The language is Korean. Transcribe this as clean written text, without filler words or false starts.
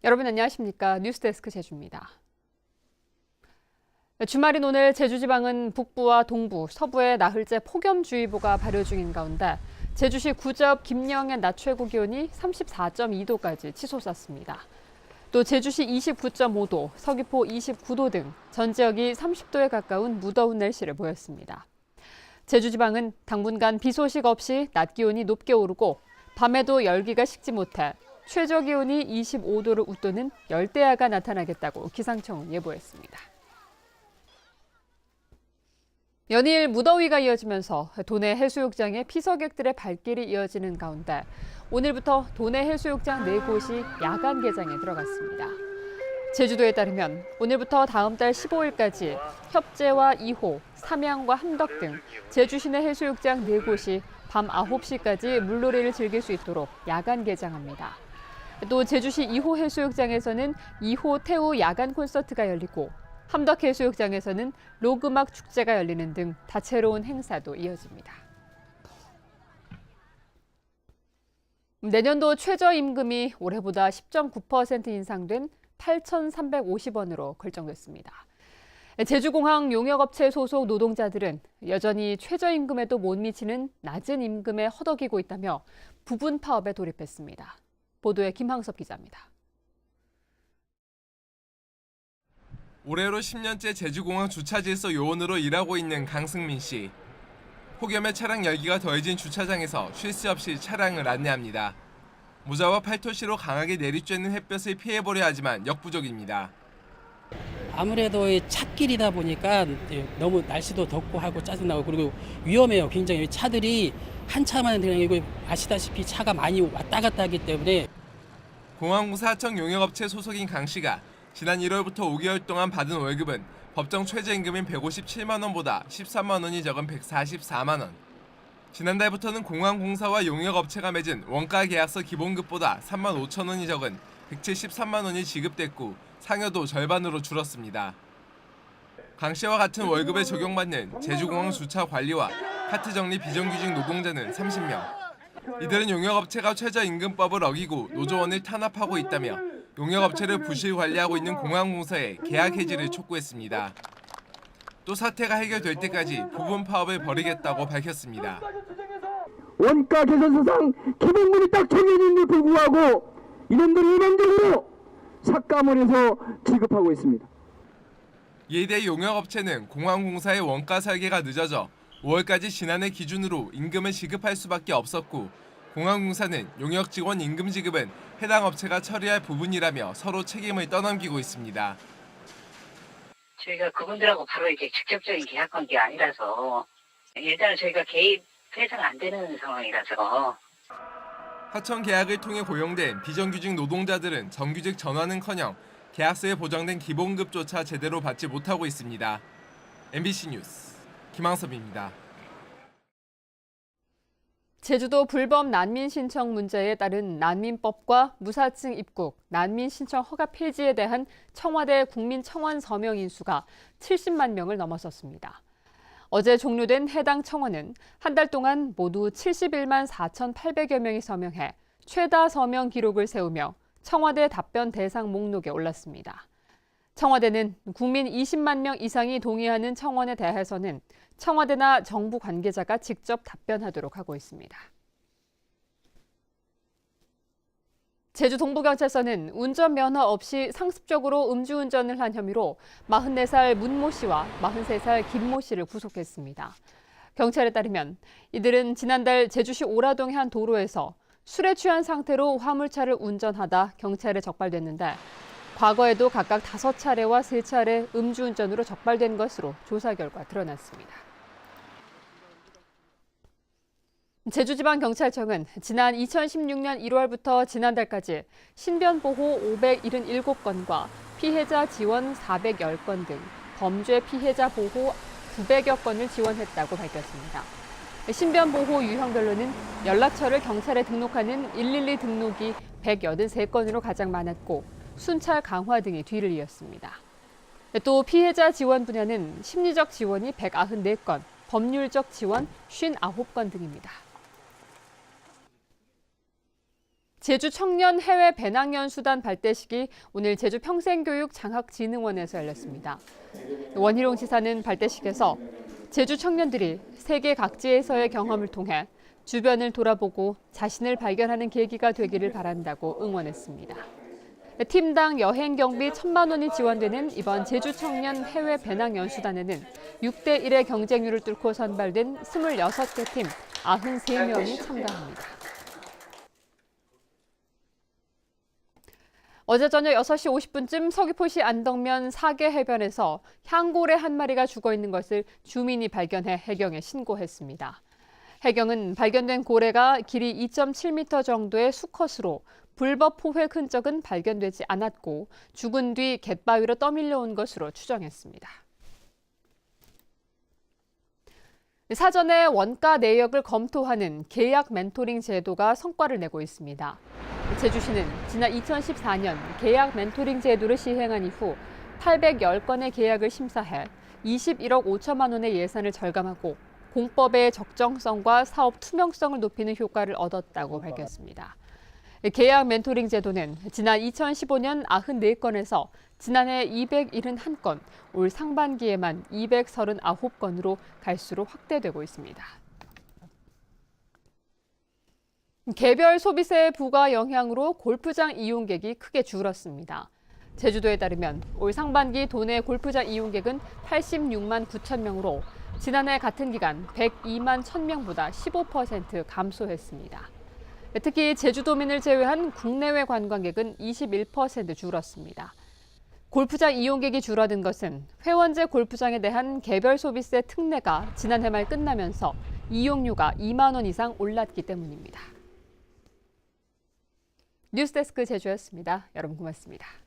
여러분 안녕하십니까? 뉴스데스크 제주입니다. 주말인 오늘 제주지방은 북부와 동부, 서부에 나흘째 폭염주의보가 발효 중인 가운데 제주시 구접 김영의 낮 최고 기온이 34.2도까지 치솟았습니다. 또 제주시 29.5도, 서귀포 29도 등 전 지역이 30도에 가까운 무더운 날씨를 보였습니다. 제주지방은 당분간 비 소식 없이 낮 기온이 높게 오르고 밤에도 열기가 식지 못해 최저 기온이 25도를 웃도는 열대야가 나타나겠다고 기상청은 예보했습니다. 연일 무더위가 이어지면서 도내 해수욕장에 피서객들의 발길이 이어지는 가운데 오늘부터 도내 해수욕장 4곳이 야간 개장에 들어갔습니다. 제주도에 따르면 오늘부터 다음 달 15일까지 협재와 2호, 삼양과 함덕 등 제주 시내 해수욕장 4곳이 밤 9시까지 물놀이를 즐길 수 있도록 야간 개장합니다. 또 제주시 2호 해수욕장에서는 2호 태우 야간 콘서트가 열리고 함덕 해수욕장에서는 록음악 축제가 열리는 등 다채로운 행사도 이어집니다. 내년도 최저임금이 올해보다 10.9% 인상된 8,350원으로 결정됐습니다. 제주공항 용역업체 소속 노동자들은 여전히 최저임금에도 못 미치는 낮은 임금에 허덕이고 있다며 부분 파업에 돌입했습니다. 보도에 김항섭 기자입니다. 올해로 10년째 제주공항 주차질서 요원으로 일하고 있는 강승민 씨. 폭염에 차량 열기가 더해진 주차장에서 쉴 새 없이 차량을 안내합니다. 모자와 팔토시로 강하게 내리쬐는 햇볕을 피해보려 하지만 역부족입니다. 아무래도 찻길이다 보니까 너무 날씨도 덥고 하고 짜증나고 그리고 위험해요. 굉장히 차들이 한 차만 그냥 아시다시피 차가 많이 왔다 갔다 하기 때문에. 공항공사 하청 용역업체 소속인 강 씨가 지난 1월부터 5개월 동안 받은 월급은 법정 최저임금인 157만 원보다 13만 원이 적은 144만 원. 지난달부터는 공항공사와 용역업체가 맺은 원가 계약서 기본급보다 3만 5천 원이 적은 173만 원이 지급됐고 상여도 절반으로 줄었습니다. 강 씨와 같은 월급에 적용받는 제주공항 주차 관리와 카트 정리 비정규직 노동자는 30명. 이들은 용역업체가 최저임금법을 어기고 노조원을 탄압하고 있다며 용역업체를 부실 관리하고 있는 공항공사에 계약 해지를 촉구했습니다. 또 사태가 해결될 때까지 부분 파업을 벌이겠다고 밝혔습니다. 원가 개선서상 기본급이 딱 정해진데 불구하고 이놈들이 일방적으로 삭감을 해서 지급하고 있습니다. 이에 대해 용역업체는 공항공사의 원가 설계가 늦어져 5월까지 지난해 기준으로 임금을 지급할 수밖에 없었고 공항공사는 용역 직원 임금 지급은 해당 업체가 처리할 부분이라며 서로 책임을 떠넘기고 있습니다. 저희가 그분들하고 바로 이렇게 직접적인 계약 관계 아니라서 일단은 저희가 개입해서는 안 되는 상황이라서. 하청 계약을 통해 고용된 비정규직 노동자들은 정규직 전환은커녕 계약서에 보장된 기본급조차 제대로 받지 못하고 있습니다. MBC 뉴스 김항섭입니다. 제주도 불법 난민 신청 문제에 따른 난민법과 무사증 입국, 난민 신청 허가 폐지에 대한 청와대 국민청원 서명 인수가 70만 명을 넘어섰습니다. 어제 종료된 해당 청원은 한 달 동안 모두 71만 4,800여 명이 서명해 최다 서명 기록을 세우며 청와대 답변 대상 목록에 올랐습니다. 청와대는 국민 20만 명 이상이 동의하는 청원에 대해서는 청와대나 정부 관계자가 직접 답변하도록 하고 있습니다. 제주 동부경찰서는 운전면허 없이 상습적으로 음주운전을 한 혐의로 44살 문모 씨와 43살 김모 씨를 구속했습니다. 경찰에 따르면 이들은 지난달 제주시 오라동의 한 도로에서 술에 취한 상태로 화물차를 운전하다 경찰에 적발됐는데 과거에도 각각 5차례와 3차례 음주운전으로 적발된 것으로 조사 결과 드러났습니다. 제주지방경찰청은 지난 2016년 1월부터 지난달까지 신변보호 577건과 피해자 지원 410건 등 범죄 피해자 보호 900여 건을 지원했다고 밝혔습니다. 신변보호 유형별로는 연락처를 경찰에 등록하는 112 등록이 183건으로 가장 많았고 순찰 강화 등이 뒤를 이었습니다. 또 피해자 지원 분야는 심리적 지원이 194건, 법률적 지원 59건 등입니다. 제주 청년 해외 배낭연수단 발대식이 오늘 제주 평생교육장학진흥원에서 열렸습니다. 원희룡 지사는 발대식에서 제주 청년들이 세계 각지에서의 경험을 통해 주변을 돌아보고 자신을 발견하는 계기가 되기를 바란다고 응원했습니다. 팀당 여행 경비 1,000만 원이 지원되는 이번 제주 청년 해외 배낭연수단에는 6대 1의 경쟁률을 뚫고 선발된 26개 팀 93명이 참가합니다. 어제 저녁 6시 50분쯤 서귀포시 안덕면 사계 해변에서 향고래 한 마리가 죽어 있는 것을 주민이 발견해 해경에 신고했습니다. 해경은 발견된 고래가 길이 2.7m 정도의 수컷으로 불법 포획 흔적은 발견되지 않았고 죽은 뒤 갯바위로 떠밀려온 것으로 추정했습니다. 사전에 원가 내역을 검토하는 계약 멘토링 제도가 성과를 내고 있습니다. 제주시는 지난 2014년 계약 멘토링 제도를 시행한 이후 810건의 계약을 심사해 21억 5천만 원의 예산을 절감하고 공법의 적정성과 사업 투명성을 높이는 효과를 얻었다고 밝혔습니다. 계약 멘토링 제도는 지난 2015년 94건에서 지난해 271건, 올 상반기에만 239건으로 갈수록 확대되고 있습니다. 개별 소비세 부과 영향으로 골프장 이용객이 크게 줄었습니다. 제주도에 따르면 올 상반기 도내 골프장 이용객은 86만 9천 명으로 지난해 같은 기간 102만 1,000명보다 15% 감소했습니다. 특히 제주도민을 제외한 국내외 관광객은 21% 줄었습니다. 골프장 이용객이 줄어든 것은 회원제 골프장에 대한 개별 소비세 특례가 지난해 말 끝나면서 이용료가 2만 원 이상 올랐기 때문입니다. 뉴스데스크 제주였습니다. 여러분 고맙습니다.